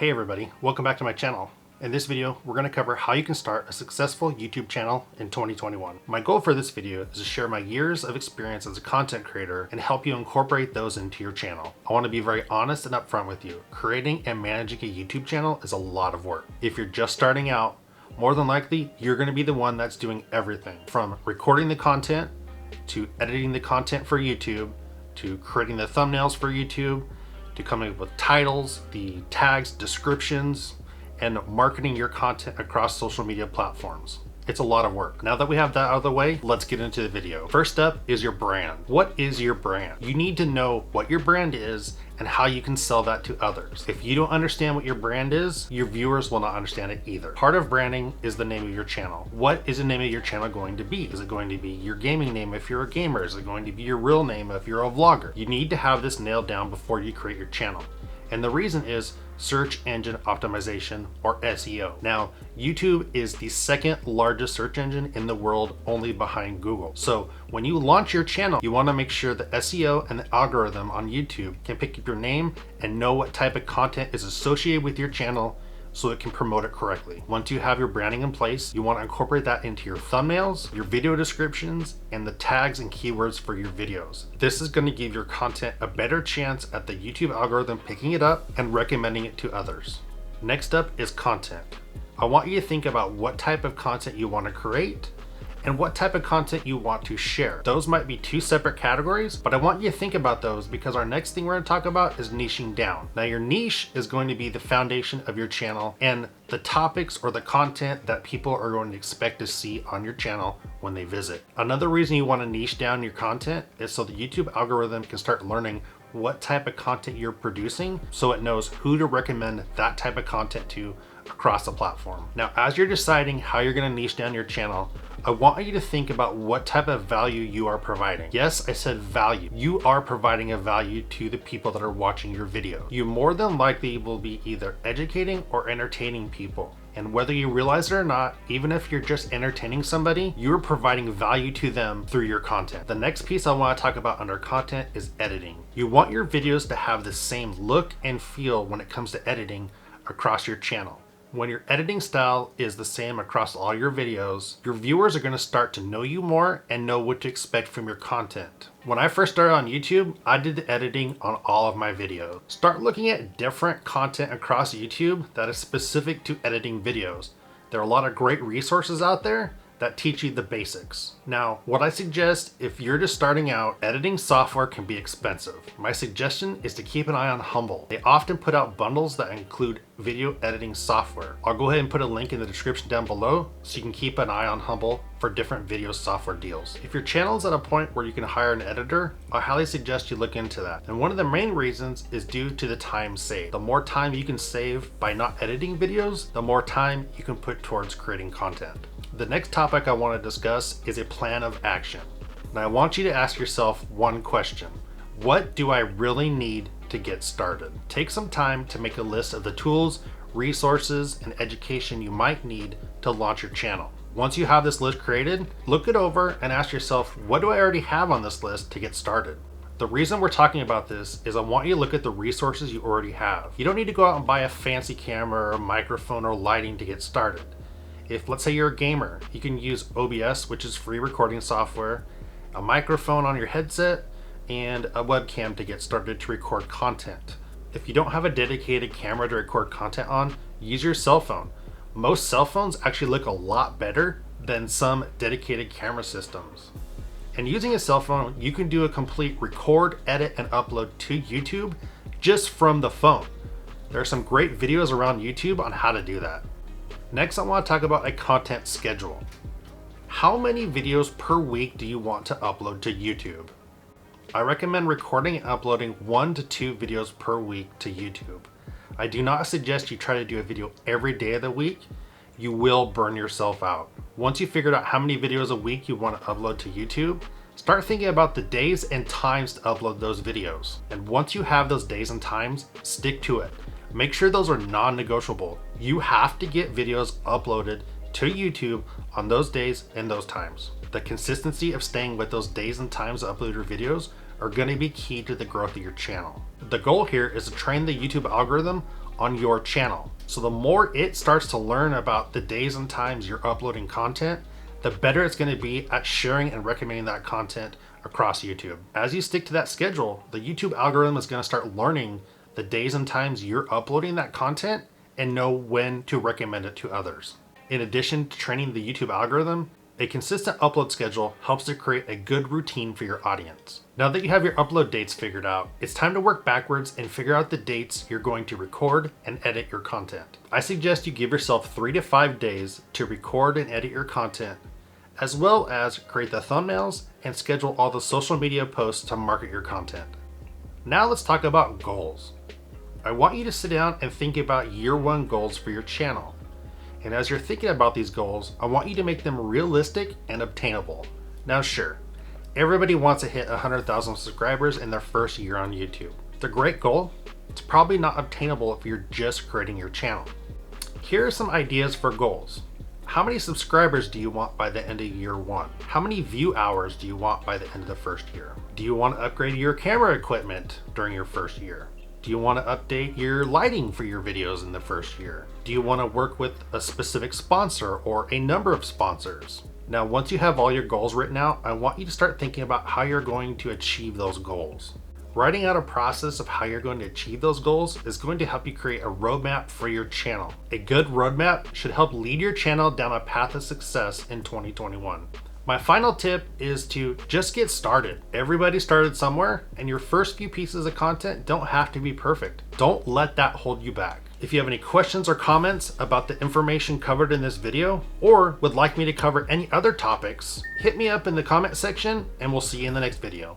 Hey everybody, welcome back to my channel. In this video, we're going to cover how you can start a successful YouTube channel in 2021. My goal for this video is to share my years of experience as a content creator and help you incorporate those into your channel. I want to be very honest and upfront with you. Creating and managing a YouTube channel is a lot of work. If you're just starting out, more than likely, you're going to be the one that's doing everything from recording the content to editing the content for YouTube to creating the thumbnails for YouTube to coming up with titles, the tags, descriptions, and marketing your content across social media platforms. It's a lot of work. Now that we have that out of the way, let's get into the video. First up is your brand. What is your brand? You need to know what your brand is and how you can sell that to others. If you don't understand what your brand is, your viewers will not understand it either. Part of branding is the name of your channel. What is the name of your channel going to be? Is it going to be your gaming name if you're a gamer? Is it going to be your real name if you're a vlogger? You need to have this nailed down before you create your channel. And the reason is search engine optimization, or SEO. Now, YouTube is the second largest search engine in the world, only behind Google. So when you launch your channel, you want to make sure the SEO and the algorithm on YouTube can pick up your name and know what type of content is associated with your channel so it can promote it correctly. Once you have your branding in place, you want to incorporate that into your thumbnails, your video descriptions, and the tags and keywords for your videos. This is going to give your content a better chance at the YouTube algorithm picking it up and recommending it to others. Next up is content. I want you to think about what type of content you want to create and what type of content you want to share. Those might be two separate categories, but I want you to think about those because our next thing we're going to talk about is niching down. Now, your niche is going to be the foundation of your channel and the topics or the content that people are going to expect to see on your channel when they visit. Another reason you want to niche down your content is so the YouTube algorithm can start learning what type of content you're producing so it knows who to recommend that type of content to across the platform. Now, as you're deciding how you're going to niche down your channel, I want you to think about what type of value you are providing. Yes, I said value. You are providing a value to the people that are watching your video. You more than likely will be either educating or entertaining people. And whether you realize it or not, even if you're just entertaining somebody, you're providing value to them through your content. The next piece I want to talk about under content is editing. You want your videos to have the same look and feel when it comes to editing across your channel. When your editing style is the same across all your videos, your viewers are going to start to know you more and know what to expect from your content. When I first started on YouTube, I did the editing on all of my videos. Start looking at different content across YouTube that is specific to editing videos. There are a lot of great resources out there that teach you the basics. Now, what I suggest if you're just starting out, editing software can be expensive. My suggestion is to keep an eye on Humble. They often put out bundles that include video editing software. I'll go ahead and put a link in the description down below so you can keep an eye on Humble for different video software deals. If your channel is at a point where you can hire an editor, I highly suggest you look into that. And one of the main reasons is due to the time saved. The more time you can save by not editing videos, the more time you can put towards creating content. The next topic I want to discuss is a plan of action. Now, I want you to ask yourself one question. What do I really need to get started? Take some time to make a list of the tools, resources, and education you might need to launch your channel. Once you have this list created, look it over and ask yourself, what do I already have on this list to get started? The reason we're talking about this is I want you to look at the resources you already have. You don't need to go out and buy a fancy camera or a microphone or lighting to get started. If, let's say, you're a gamer, you can use OBS, which is free recording software, a microphone on your headset, and a webcam to get started to record content. If you don't have a dedicated camera to record content on, use your cell phone. Most cell phones actually look a lot better than some dedicated camera systems. And using a cell phone, you can do a complete record, edit, and upload to YouTube just from the phone. There are some great videos around YouTube on how to do that. Next, I want to talk about a content schedule. How many videos per week do you want to upload to YouTube? I recommend recording and uploading 1 to 2 videos per week to YouTube. I do not suggest you try to do a video every day of the week. You will burn yourself out. Once you figured out how many videos a week you want to upload to YouTube, start thinking about the days and times to upload those videos. And once you have those days and times, stick to it. Make sure those are non-negotiable. You have to get videos uploaded to YouTube on those days and those times. The consistency of staying with those days and times to upload your videos are going to be key to the growth of your channel. The goal here is to train the YouTube algorithm on your channel. So the more it starts to learn about the days and times you're uploading content, the better it's going to be at sharing and recommending that content across YouTube. As you stick to that schedule, the YouTube algorithm is going to start learning the days and times you're uploading that content and know when to recommend it to others. In addition to training the YouTube algorithm, a consistent upload schedule helps to create a good routine for your audience. Now that you have your upload dates figured out, it's time to work backwards and figure out the dates you're going to record and edit your content. I suggest you give yourself 3 to 5 days to record and edit your content, as well as create the thumbnails and schedule all the social media posts to market your content. Now let's talk about goals. I want you to sit down and think about year 1 goals for your channel. And as you're thinking about these goals, I want you to make them realistic and obtainable. Now sure, everybody wants to hit 100,000 subscribers in their first year on YouTube. It's a great goal. It's probably not obtainable if you're just creating your channel. Here are some ideas for goals. How many subscribers do you want by the end of year 1? How many view hours do you want by the end of the first year? Do you want to upgrade your camera equipment during your first year? Do you want to update your lighting for your videos in the first year? Do you want to work with a specific sponsor or a number of sponsors? Now, once you have all your goals written out, I want you to start thinking about how you're going to achieve those goals. Writing out a process of how you're going to achieve those goals is going to help you create a roadmap for your channel. A good roadmap should help lead your channel down a path of success in 2021. My final tip is to just get started. Everybody started somewhere, and your first few pieces of content don't have to be perfect. Don't let that hold you back. If you have any questions or comments about the information covered in this video, or would like me to cover any other topics, hit me up in the comment section, and we'll see you in the next video.